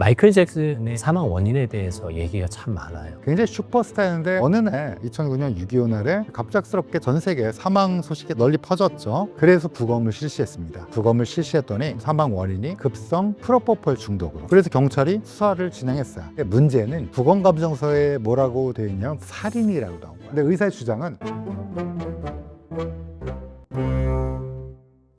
마이클 잭슨의 사망 원인에 대해서 얘기가 참 많아요. 굉장히 슈퍼스타였는데 어느 날 2009년 6.25 날에 갑작스럽게 전 세계에 사망 소식이 널리 퍼졌죠. 그래서 부검을 실시했습니다. 부검을 실시했더니 사망 원인이 급성 프로포폴 중독으로. 그래서 경찰이 수사를 진행했어요. 근데 문제는 부검 감정서에 뭐라고 되어 있냐면 살인이라고 나온 거예요. 근데 의사의 주장은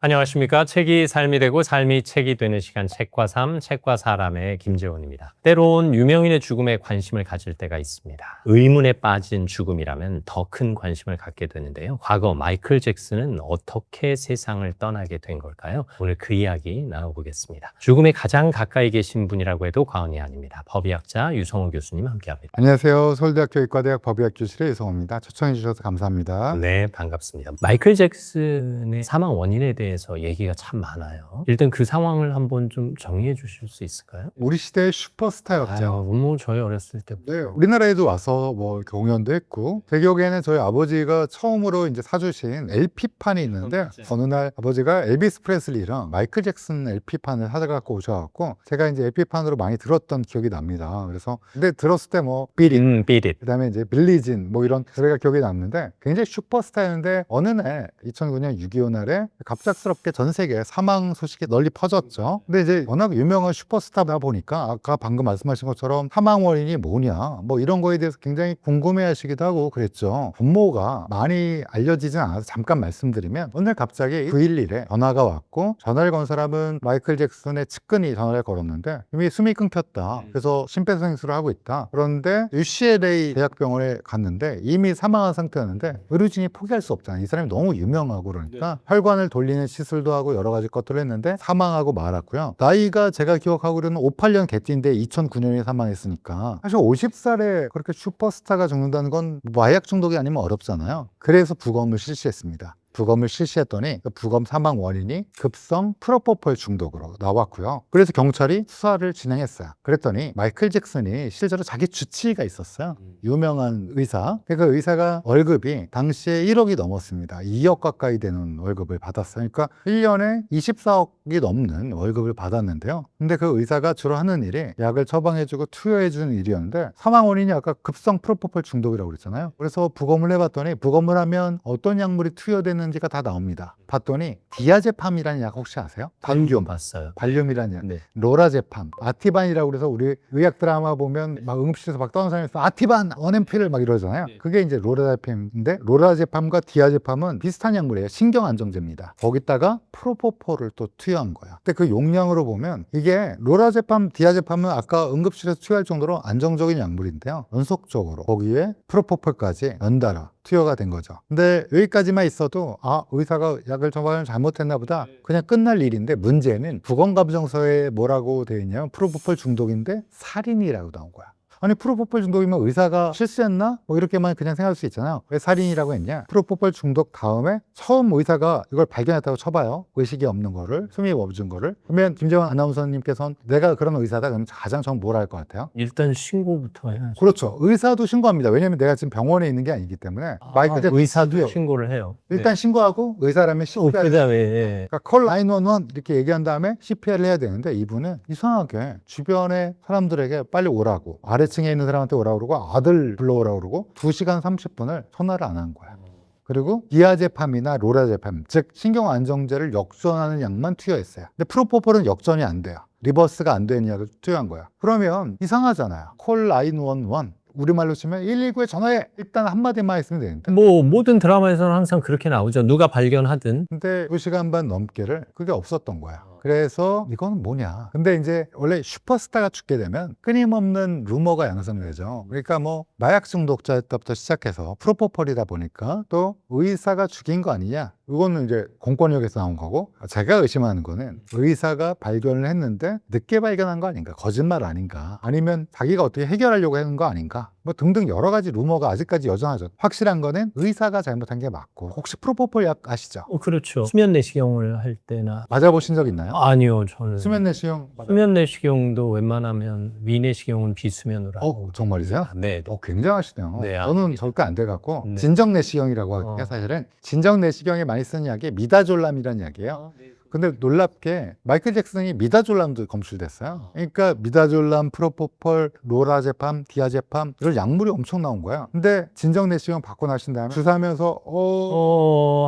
안녕하십니까. 책이 삶이 되고 삶이 책이 되는 시간 책과 삶, 책과 사람의 김재원입니다. 때론 유명인의 죽음에 관심을 가질 때가 있습니다. 의문에 빠진 죽음이라면 더 큰 관심을 갖게 되는데요. 과거 마이클 잭슨은 어떻게 세상을 떠나게 된 걸까요? 오늘 그 이야기 나눠보겠습니다. 죽음에 가장 가까이 계신 분이라고 해도 과언이 아닙니다. 법의학자 유성호 교수님 함께합니다. 안녕하세요. 서울대학교 의과대학 법의학 교실의 유성호입니다. 초청해 주셔서 감사합니다. 네, 반갑습니다. 마이클 잭슨의 사망 원인에 대해서 얘기가 참 많아요. 일단 그 상황을 한번 좀 정리해 주실 수 있을까요? 우리 시대의 슈퍼스타였죠. 뭐 저희 어렸을 때 네, 우리나라에도 와서 뭐 공연도 했고, 제 기억에는 저희 아버지가 처음으로 이제 사주신 LP판이 있는데, 어느 날 아버지가 엘비스 프레슬리랑 마이클 잭슨 LP판을 사갖고 오셔갖고, 제가 이제 LP판으로 많이 들었던 기억이 납니다. 그래서, 근데 들었을 때 뭐, 비릿, Beat It. 그 다음에 이제 빌리진, 뭐 이런 노래가 기억이 남는데, 굉장히 슈퍼스타였는데, 어느 날, 2009년 6.25 날에 갑작스럽게 전 세계에 사망 소식이 널리 퍼졌죠. 근데 이제 워낙 유명한 슈퍼스타다 보니까, 아까 방금 말씀하신 것처럼 사망 원인이 뭐냐, 뭐 이런 거에 대해서 굉장히 궁금해 하시기도 하고 그랬죠. 분모가 많이 알려지진 않아서 잠깐 말씀드리면, 어느 날 갑자기 9.11에 전화가 왔고, 전화를 건 사람은 마이클 잭슨의 측근이 전화를 걸었는데, 이미 숨이 끊겼다. 그래서 심폐소생술을 하고 있다. 그런데 UCLA 대학병원에 갔는데 이미 사망한 상태였는데 의료진이 포기할 수 없잖아요. 이 사람이 너무 유명하고 그러니까 혈관을 돌리는 시술도 하고 여러 가지 것들을 했는데 사망하고 말았고요. 나이가 제가 기억하기로는 58년 개띠인데 2009년에 사망했으니까 사실 50살에 그렇게 슈퍼스타가 죽는다는 건 마약 중독이 아니면 어렵잖아요. 그래서 부검을 실시했습니다. 부검을 실시했더니 그 부검 사망 원인이 급성 프로포폴 중독으로 나왔고요. 그래서 경찰이 수사를 진행했어요. 그랬더니 마이클 잭슨이 실제로 자기 주치의가 있었어요. 유명한 의사. 그 의사가 월급이 당시에 1억이 넘었습니다. 2억 가까이 되는 월급을 받았어요. 그러니까 1년에 24억이 넘는 월급을 받았는데요. 근데 그 의사가 주로 하는 일이 약을 처방해주고 투여해주는 일이었는데 사망 원인이 아까 급성 프로포폴 중독이라고 그랬잖아요. 그래서 부검을 해봤더니 부검을 하면 어떤 약물이 투여되는 지가 다 나옵니다. 봤더니 디아제팜이라는 약 혹시 아세요? 발륨 봤어요. 발륨이라는 약. 네. 로라제팜, 아티반이라고 그래서 우리 의학 드라마 보면 막 응급실에서 막 떠는 사람이 있어. 아티반, 원앰필을 막 이러잖아요. 그게 이제 로라제팜인데 로라제팜과 디아제팜은 비슷한 약물이에요. 신경안정제입니다. 거기다가 프로포폴을 또 투여한 거야. 근데 그 용량으로 보면 이게 로라제팜, 디아제팜은 아까 응급실에서 투여할 정도로 안정적인 약물인데요. 연속적으로 거기에 프로포폴까지 연달아 투여가 된 거죠. 근데 여기까지만 있어도 의사가 약을 처방을 잘못했나 보다 그냥 끝날 일인데 문제는 부검감정서에 뭐라고 되어 있냐면 프로포폴 중독인데 살인이라고 나온 거야. 아니 프로포폴 중독이면 의사가 실수했나? 뭐 이렇게만 그냥 생각할 수 있잖아요. 왜 살인이라고 했냐? 프로포폴 중독 다음에 처음 의사가 이걸 발견했다고 쳐봐요. 의식이 없는 거를, 숨이 멈춘 거를. 그러면 김재원 아나운서님께서는 내가 그런 의사다 그러면 가장 처음 뭘 할 것 같아요? 일단 신고부터 해야죠. 그렇죠. 의사도 신고합니다. 왜냐면 내가 지금 병원에 있는 게 아니기 때문에. 마이클 잭슨 의사도 신고를 해요. 일단 신고하고 의사라면 CPR. 그다음에 그러니까 콜 911 이렇게 얘기한 다음에 CPR을 해야 되는데 이분은 이상하게 주변에 사람들에게 빨리 오라고 아래층에 있는 사람한테 오라고 그러고 아들 불러오라고 그러고 2시간 30분을 전화를 안 한 거야. 그리고 디아제팜이나 로라제팜 즉 신경안정제를 역전하는 약만 투여했어요. 근데 프로포폴은 역전이 안 돼요. 리버스가 안 되는 약을 투여한 거야. 그러면 이상하잖아요. 콜 911 우리말로 치면 119에 전화해. 일단 한마디만 했으면 되는데. 뭐 모든 드라마에서는 항상 그렇게 나오죠. 누가 발견하든. 근데 2시간 반 넘게를 그게 없었던 거야. 그래서 이건 뭐냐. 근데 이제 원래 슈퍼스타가 죽게 되면 끊임없는 루머가 양성되죠. 그러니까 뭐 마약 중독자 때부터 시작해서 프로포폴이다 보니까 또 의사가 죽인 거 아니냐. 이거는 이제 공권력에서 나온 거고 제가 의심하는 거는 의사가 발견을 했는데 늦게 발견한 거 아닌가. 거짓말 아닌가. 아니면 자기가 어떻게 해결하려고 하는 거 아닌가. 뭐 등등 여러 가지 루머가 아직까지 여전하죠. 확실한 거는 의사가 잘못한 게 맞고 혹시 프로포폴 약 아시죠? 그렇죠. 수면 내시경을 할 때나 맞아보신 적 있나요? 아니요, 저는 수면 내시경 수면 내시경도 웬만하면 위내시경은 비수면으로 하고. 정말이세요? 네. 굉장하시네요. 네, 저는 절대 안 돼갖고 네. 진정 내시경이라고 하거든요. 사실은 진정 내시경에 많이 쓰는 약이 미다졸람이라는 약이에요. 근데 놀랍게 마이클 잭슨이 미다졸람도 검출됐어요. 그러니까 미다졸람, 프로포폴, 로라제팜, 디아제팜 이런 약물이 엄청 나온 거야. 근데 진정 내시경 받고 나신 다음에 주사하면서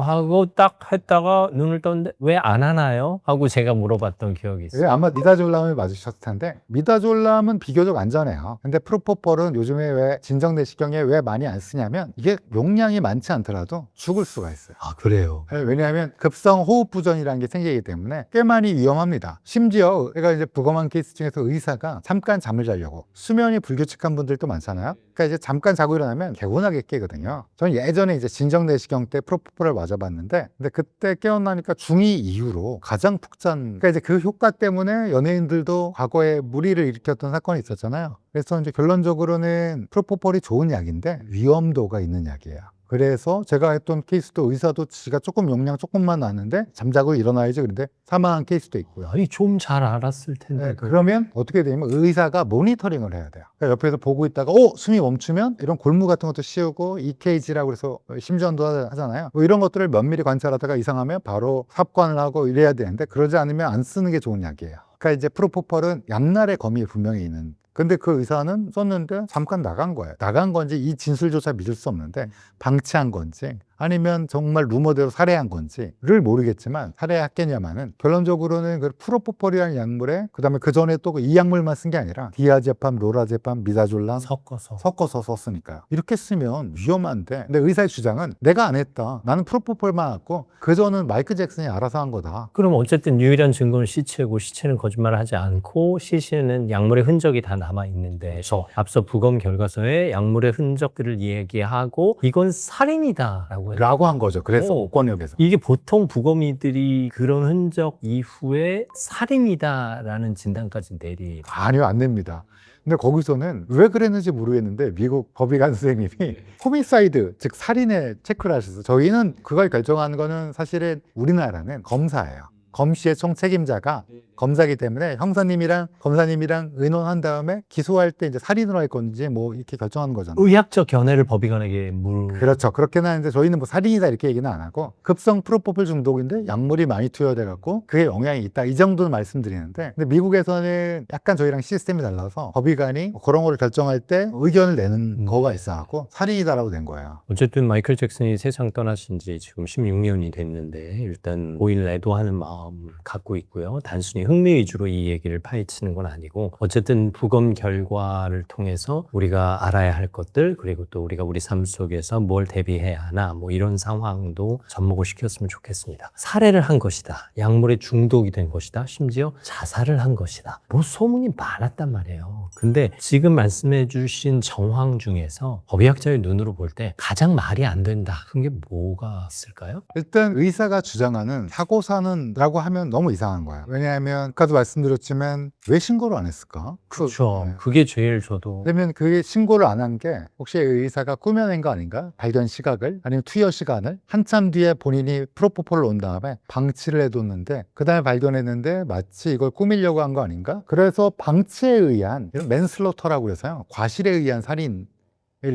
하고 딱 했다가 눈을 떴는데 왜 안 하나요? 하고 제가 물어봤던 기억이 있어요. 아마 미다졸람을 맞으셨을 텐데 미다졸람은 비교적 안전해요. 근데 프로포폴은 요즘에 왜 진정 내시경에 왜 많이 안 쓰냐면 이게 용량이 많지 않더라도 죽을 수가 있어요. 아, 그래요? 왜냐하면 급성 호흡 부전이라는 게 생기기 때문에 꽤 많이 위험합니다. 심지어 제가 이제 부검한 케이스 중에서 의사가 잠깐 잠을 자려고 수면이 불규칙한 분들도 많잖아요. 그러니까 이제 잠깐 자고 일어나면 개운하게 깨거든요. 저는 예전에 이제 진정 내시경 때 프로포폴을 맞아봤는데 근데 그때 깨어나니까 중2 이후로 가장 푹 잔 그러니까 이제 그 효과 때문에 연예인들도 과거에 무리를 일으켰던 사건이 있었잖아요. 그래서 이제 결론적으로는 프로포폴이 좋은 약인데 위험도가 있는 약이에요. 그래서 제가 했던 케이스도 의사도 지가 조금 용량 조금만 나는데 잠자고 일어나야지 그런데 사망한 케이스도 있고요. 아니, 좀 잘 알았을 텐데. 네, 그러면 어떻게 되냐면 의사가 모니터링을 해야 돼요. 그러니까 옆에서 보고 있다가 숨이 멈추면 이런 골무 같은 것도 씌우고 EKG라고 해서 심전도 하잖아요. 뭐 이런 것들을 면밀히 관찰하다가 이상하면 바로 삽관을 하고 이래야 되는데 그러지 않으면 안 쓰는 게 좋은 약이에요. 그러니까 이제 프로포폴은 약날의 검이 분명히 있는 근데 그 의사는 썼는데 잠깐 나간 거예요. 나간 건지 이 진술조차 믿을 수 없는데 방치한 건지 아니면 정말 루머대로 살해한 건지를 모르겠지만 살해했겠냐마는 결론적으로는 그 프로포폴이라는 약물에 그다음에 그 전에 또 이 약물만 쓴 게 아니라 디아제팜, 로라제팜, 미다졸람 섞어서 썼으니까요. 이렇게 쓰면 위험한데 근데 의사의 주장은 내가 안 했다. 나는 프로포폴만 했고 그 전은 마이클 잭슨이 알아서 한 거다. 그럼 어쨌든 유일한 증거는 시체고 시체는 거짓말을 하지 않고 시신에는 약물의 흔적이 다 남아 있는데 그래서 앞서 부검 결과서에 약물의 흔적들을 얘기하고 이건 살인이다라고 라고 한 거죠. 그래서 오. 권역에서. 이게 보통 부검이들이 그런 흔적 이후에 살인이다라는 진단까지 내리. 아니요, 안 냅니다. 근데 거기서는 왜 그랬는지 모르겠는데 미국 법의관 선생님이 호미사이드, 즉 살인의 체크를 하셔서 저희는 그걸 결정하는 거는 사실은 우리나라는 검사예요. 검시의 총책임자가 검사기 때문에 형사님이랑 검사님이랑 의논한 다음에 기소할 때 이제 살인으로 할 건지 뭐 이렇게 결정하는 거잖아요. 의학적 견해를 법의관에게 그렇죠. 그렇게는 하는데 저희는 뭐 살인이다 이렇게 얘기는 안 하고 급성 프로포폴 중독인데 약물이 많이 투여돼 갖고 그게 영향이 있다 이 정도는 말씀드리는데 근데 미국에서는 약간 저희랑 시스템이 달라서 법의관이 그런 거를 결정할 때 의견을 내는 거가 있어 갖고 살인이다라고 된 거예요. 어쨌든 마이클 잭슨이 세상 떠나신 지 지금 16년이 됐는데 일단 보일 애도하는 마음을 갖고 있고요. 단순히 흥미 위주로 이 얘기를 파헤치는 건 아니고 어쨌든 부검 결과를 통해서 우리가 알아야 할 것들 그리고 또 우리가 우리 삶 속에서 뭘 대비해야 하나 뭐 이런 상황도 접목을 시켰으면 좋겠습니다. 살해를 한 것이다. 약물에 중독이 된 것이다. 심지어 자살을 한 것이다. 뭐 소문이 많았단 말이에요. 근데 지금 말씀해 주신 정황 중에서 법의학자의 눈으로 볼 때 가장 말이 안 된다. 그게 뭐가 있을까요? 일단 의사가 주장하는 사고사는라고 하면 너무 이상한 거예요. 왜냐하면 아까도 말씀드렸지만 왜 신고를 안 했을까? 그렇죠. 네. 그게 제일 저도 그러면 그게 신고를 안 한 게 혹시 의사가 꾸며낸 거 아닌가? 발견 시각을 아니면 투여 시간을 한참 뒤에 본인이 프로포폴을 놓은 다음에 방치를 해뒀는데 그 다음에 발견했는데 마치 이걸 꾸미려고 한 거 아닌가? 그래서 방치에 의한 이런 맨슬로터라고 해서요 과실에 의한 살인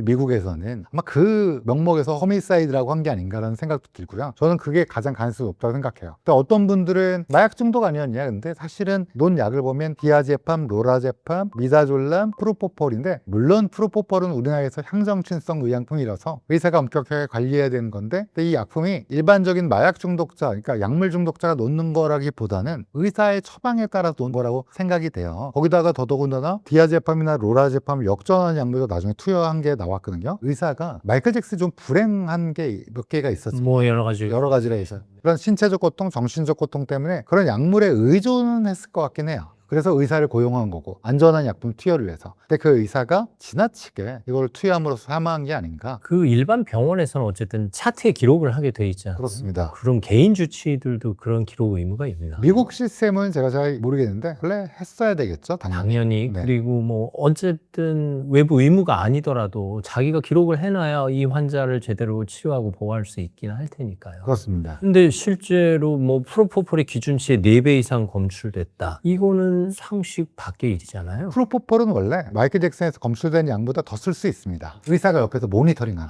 미국에서는 아마 그 명목에서 허미사이드라고 한 게 아닌가라는 생각도 들고요. 저는 그게 가장 가능성이 높다고 생각해요. 또 어떤 분들은 마약 중독 아니었냐? 근데 사실은 논 약을 보면 디아제팜, 로라제팜, 미다졸람, 프로포폴인데 물론 프로포폴은 우리나라에서 향정신성 의약품이라서 의사가 엄격하게 관리해야 되는 건데 근데 이 약품이 일반적인 마약 중독자, 그러니까 약물 중독자가 놓는 거라기보다는 의사의 처방에 따라서 놓는 거라고 생각이 돼요. 거기다가 더더군다나 디아제팜이나 로라제팜을 역전하는 약물도 나중에 투여한 게 나왔거든요. 의사가 마이클 잭슨 좀 불행한 게 몇 개가 있었죠. 뭐 여러 가지가 있어요. 그런 신체적 고통, 정신적 고통 때문에 그런 약물에 의존은 했을 것 같긴 해요. 그래서 의사를 고용한 거고 안전한 약품 투여를 위해서. 근데 그 의사가 지나치게 이걸 투여함으로써 사망한 게 아닌가. 그 일반 병원에서는 어쨌든 차트에 기록을 하게 돼 있잖아요. 그렇습니다. 그럼 개인 주치의들도 그런 기록 의무가 있나? 미국 시스템은 제가 잘 모르겠는데 원래 했어야 되겠죠. 당연히. 네. 그리고 뭐 어쨌든 외부 의무가 아니더라도 자기가 기록을 해놔야 이 환자를 제대로 치유하고 보호할 수 있긴 할 테니까요. 그렇습니다. 근데 실제로 뭐 프로포폴의 기준치의 4배 이상 검출됐다. 이거는 이건 상식 밖의 일이잖아요. 프로포폴은 원래 마이클 잭슨에서 검출된 양보다 더 쓸 수 있습니다. 의사가 옆에서 모니터링하는.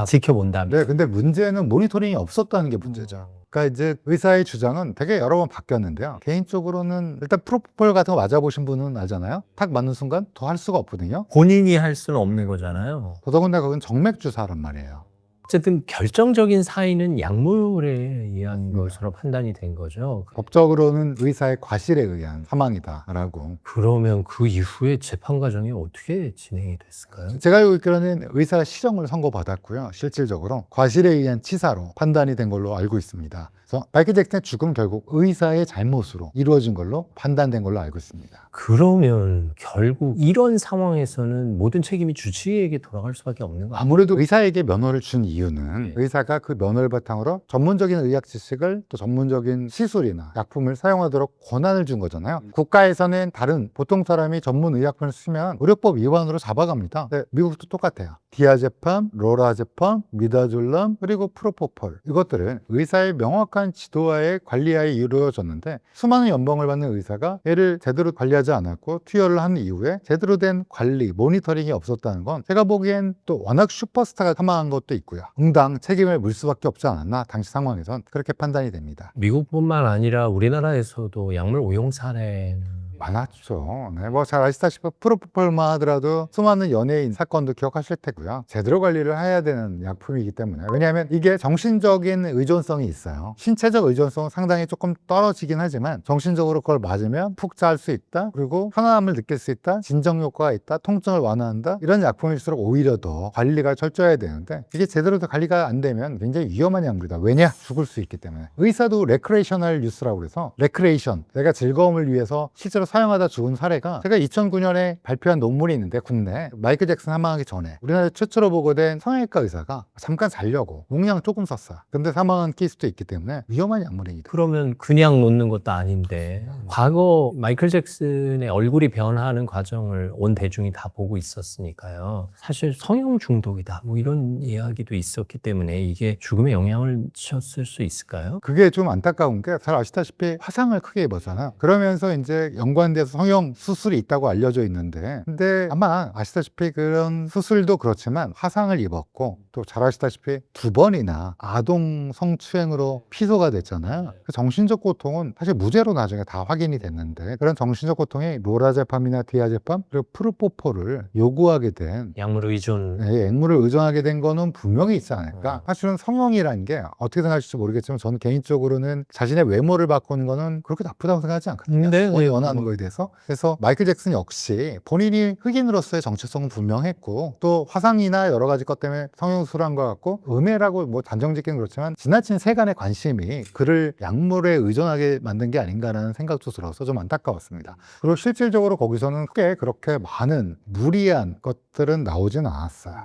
지켜본다면. 네, 근데 문제는 모니터링이 없었다는 게 문제죠. 그러니까 이제 의사의 주장은 되게 여러 번 바뀌었는데요. 개인적으로는 일단 프로포폴 같은 거 맞아보신 분은 알잖아요. 탁 맞는 순간 더 할 수가 없거든요. 본인이 할 수는 없는 거잖아요. 더더군다나 그건 정맥 주사란 말이에요. 어쨌든 결정적인 사인은 약물에 의한 것으로 판단이 된 거죠. 법적으로는 의사의 과실에 의한 사망이다라고. 그러면 그 이후에 재판 과정이 어떻게 진행이 됐을까요? 제가 알고 있기로는 의사가 실형을 선고받았고요. 실질적으로 과실에 의한 치사로 판단이 된 걸로 알고 있습니다. 그래서 마이클 잭슨의 죽음은 결국 의사의 잘못으로 이루어진 걸로 판단된 걸로 알고 있습니다. 그러면 결국 이런 상황에서는 모든 책임이 주치의에게 돌아갈 수밖에 없는 거 아니에요? 아무래도 의사에게 면허를 준 이유는 의사가 그 면허를 바탕으로 전문적인 의학 지식을 또 전문적인 시술이나 약품을 사용하도록 권한을 준 거잖아요. 국가에서는 다른 보통 사람이 전문 의약품을 쓰면 의료법 위반으로 잡아갑니다. 네, 미국도 똑같아요. 디아제팜, 로라제팜, 미다졸람, 그리고 프로포폴, 이것들은 의사의 명확한 지도하에 관리하에 이루어졌는데 수많은 연봉을 받는 의사가 얘를 제대로 관리하지 않았고 투여를 한 이후에 제대로 된 관리, 모니터링이 없었다는 건 제가 보기엔 또 워낙 슈퍼스타가 사망한 것도 있고요. 응당 책임을 물 수밖에 없지 않았나 당시 상황에선 그렇게 판단이 됩니다. 미국뿐만 아니라 우리나라에서도 약물 오용 사례는 많았죠. 네, 뭐 잘 아시다시피 프로포폴만 하더라도 수많은 연예인 사건도 기억하실 테고요. 제대로 관리를 해야 되는 약품이기 때문에. 왜냐하면 이게 정신적인 의존성이 있어요. 신체적 의존성은 상당히 조금 떨어지긴 하지만 정신적으로 그걸 맞으면 푹 잘 수 있다. 그리고 편안함을 느낄 수 있다. 진정 효과가 있다. 통증을 완화한다. 이런 약품일수록 오히려 더 관리가 철저해야 되는데 이게 제대로 관리가 안 되면 굉장히 위험한 약물이다. 왜냐? 죽을 수 있기 때문에. 의사도 레크레이셔널 유스라고 그래서 레크레이션, 내가 즐거움을 위해서 실제로 사용하다 죽은 사례가 제가 2009년에 발표한 논문이 있는데 국내 마이클 잭슨 사망하기 전에 우리나라 최초로 보고된 성형외과 의사가 잠깐 자려고 용량 조금 썼어요. 근데 사망한 케이스도 있기 때문에 위험한 약물입니다. 그러면 그냥 놓는 것도 아닌데 과거 마이클 잭슨의 얼굴이 변화하는 과정을 온 대중이 다 보고 있었으니까요. 사실 성형 중독이다 뭐 이런 이야기도 있었기 때문에 이게 죽음에 영향을 미쳤을 수 있을까요? 그게 좀 안타까운 게 잘 아시다시피 화상을 크게 입었잖아요. 그러면서 이제 연관돼서 성형 수술이 있다고 알려져 있는데 근데 아마 아시다시피 그런 수술도 그렇지만 화상을 입었고 또 잘 아시다시피 2번이나 아동 성추행으로 피소가 됐잖아요. 그 정신적 고통은 사실 무죄로 나중에 다 확인이 됐는데 그런 정신적 고통이 로라제팜이나 디아제팜 그리고 프로포폴을 요구하게 된 약물 의존. 약물을 의존하게 된 거는 분명히 있지 않을까. 사실은 성형이라는 게 어떻게 생각하실지 모르겠지만 저는 개인적으로는 자신의 외모를 바꾸는 거는 그렇게 나쁘다고 생각하지 않거든요. 네, 본인이 네. 원하는 거에 대해서. 그래서 마이클 잭슨 역시 본인이 흑인으로서의 정체성은 분명했고 또 화상이나 여러 가지 것 때문에 성형수술한 것 같고 음해라고 뭐 단정짓기는 그렇지만 지나친 세간의 관심이 그를 약물에 의존하게 만든 게 아닌가라는 생각도 들어서 좀 안타까웠습니다. 그리고 실질적으로 거기서는 크게 그렇게 많은 무리한 것들은 나오진 않았어요.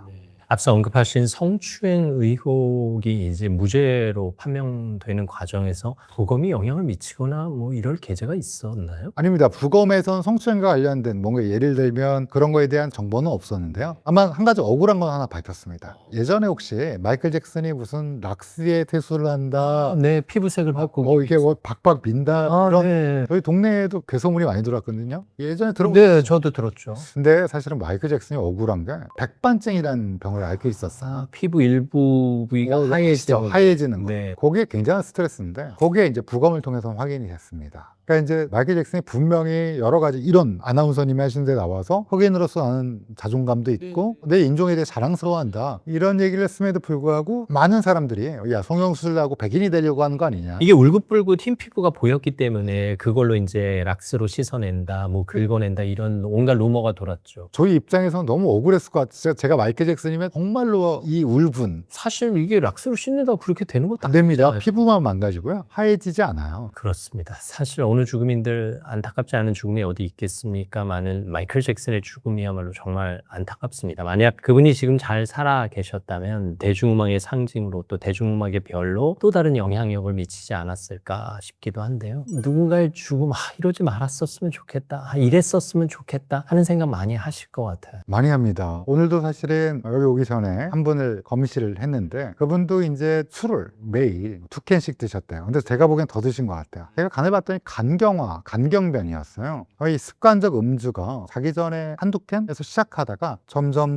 앞서 언급하신 성추행 의혹이 이제 무죄로 판명되는 과정에서 부검이 영향을 미치거나 뭐 이럴 계제가 있었나요? 아닙니다. 부검에선 성추행과 관련된 뭔가 예를 들면 그런 거에 대한 정보는 없었는데요. 아마 한 가지 억울한 건 하나 밝혔습니다. 예전에 혹시 마이클 잭슨이 무슨 락스에 퇴수를 한다, 네, 피부색을 바꾸고. 이게 뭐 박박 민다 그런 네. 저희 동네에도 괴소문이 많이 돌았거든요. 예전에 네, 저도 들었죠. 근데 사실은 마이클 잭슨이 억울한 게 백반증이라는 병을 앓고 있었어요. 피부 일부 부위가 하얘지죠. 하얘지는 거. 네. 그게 굉장한 스트레스인데 거기에 이제 부검을 통해서 확인이 됐습니다. 그러니까 이제 마이클 잭슨이 분명히 여러 가지 이런 아나운서님이 하신 데 나와서 흑인으로서 나는 자존감도 있고 내 인종에 대해 자랑스러워한다 이런 얘기를 했음에도 불구하고 많은 사람들이 야 성형수술하고 백인이 되려고 하는 거 아니냐. 이게 울긋불긋 흰 피부가 보였기 때문에 그걸로 이제 락스로 씻어낸다, 뭐 긁어낸다 이런 온갖 루머가 돌았죠. 저희 입장에서는 너무 억울했을 것 같아요. 제가 마이클 잭슨이면 정말로 이 울분 사실 이게 락스로 씻는다고 그렇게 되는 것도 안 됩니다. 아니잖아요. 피부만 망가지고요. 하얘지지 않아요. 그렇습니다. 사실 어느 죽음인들 안타깝지 않은 죽음이 어디 있겠습니까만은 마이클 잭슨의 죽음이야말로 정말 안타깝습니다. 만약 그분이 지금 잘 살아 계셨다면 대중음악의 상징으로 또 대중음악의 별로 또 다른 영향력을 미치지 않았을까 싶기도 한데요. 누군가의 죽음, 이러지 말았었으면 좋겠다, 이랬었으면 좋겠다 하는 생각 많이 하실 것 같아요. 많이 합니다. 오늘도 사실은 여기 오기 전에 한 분을 검시를 했는데 그분도 이제 술을 매일 2캔씩 드셨대요. 근데 제가 보기엔 더 드신 것 같아요. 제가 간을 봤더니 간 간경화, 간경변이었어요. 거의 습관적 음주가 자기 전에 한두 캔에서 시작하다가 점점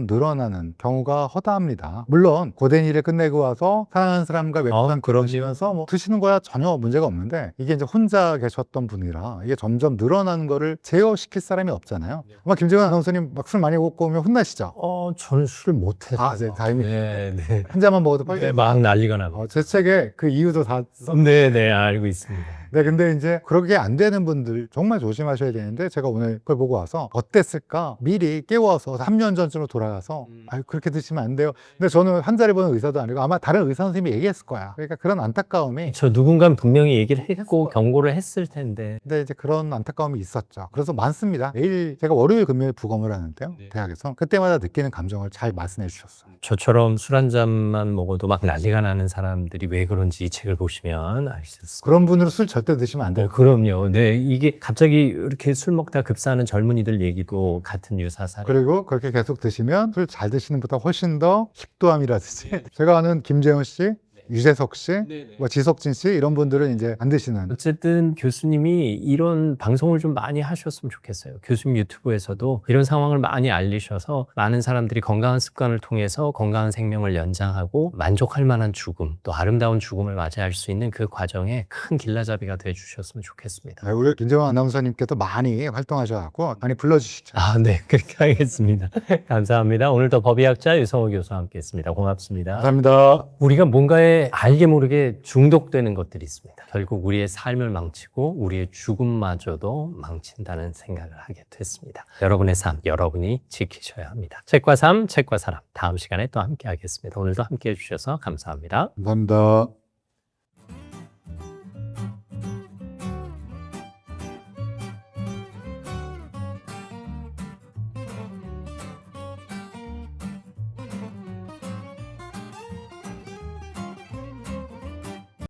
늘어나는 경우가 허다합니다. 물론 고된 일을 끝내고 와서 사랑하는 사람과 외로운 그러시면서 뭐 드시는 거야 전혀 문제가 없는데, 이게 이제 혼자 계셨던 분이라 이게 점점 늘어나는 거를 제어시킬 사람이 없잖아요. 아마 김재원 아나운서님 막 술 많이 먹고 오면 혼나시죠? 저는 술을 못해서. 아, 네, 다행히 네, 네. 한 잔만 먹어도 빨리. 네, 막 난리가 나고. 제 책에 그 이유도 다 네, 네, 알고 있습니다. 네, 근데 이제 그렇게 안 되는 분들 정말 조심하셔야 되는데, 제가 오늘 그걸 보고 와서 어땠을까 미리 깨워서 3년 전으로 돌아가서 아유 그렇게 드시면 안 돼요. 근데 저는 한 자리 보는 의사도 아니고 아마 다른 의사 선생님이 얘기했을 거야. 그러니까 그런 안타까움이, 저 누군가 분명히 얘기를 했고 경고를 했을 텐데. 근데 이제 그런 안타까움이 있었죠. 그래서 많습니다. 매일 제가 월요일 금요일 부검을 하는데요, 대학에서 그때마다 느끼는 감정을 잘 말씀해 주셨어요. 저처럼 술 한 잔만 먹어도 막 난리가 나는 사람들이 왜 그런지 이 책을 보시면 아시겠습니다. 그런 분으로 술 절대 드시면 안 돼요. 그럼요. 네, 이게 갑자기 이렇게 술 먹다 급사하는 젊은이들 얘기도 같은 유사 사례. 그리고 그렇게 계속 드시면 술 잘 드시는 분보다 훨씬 더 식도암이라든지 제가 아는 김재훈 씨, 유재석 씨, 뭐 지석진 씨 이런 분들은 이제 안 드시는. 어쨌든 교수님이 이런 방송을 좀 많이 하셨으면 좋겠어요. 교수님 유튜브에서도 이런 상황을 많이 알리셔서 많은 사람들이 건강한 습관을 통해서 건강한 생명을 연장하고 만족할 만한 죽음, 또 아름다운 죽음을 맞이할 수 있는 그 과정에 큰 길라잡이가 돼 주셨으면 좋겠습니다. 네, 우리 김재원 아나운서님께도 많이 활동하셔서 많이 불러주시죠. 아, 네. 그렇게 하겠습니다. 감사합니다. 오늘도 법의학자 유성호 교수와 함께했습니다. 고맙습니다. 감사합니다. 우리가 뭔가에 알게 모르게 중독되는 것들이 있습니다. 결국 우리의 삶을 망치고 우리의 죽음마저도 망친다는 생각을 하게 됐습니다. 여러분의 삶, 여러분이 지키셔야 합니다. 책과 삶, 책과 사람. 다음 시간에 또 함께 하겠습니다. 오늘도 함께 해주셔서 감사합니다. 감사합니다.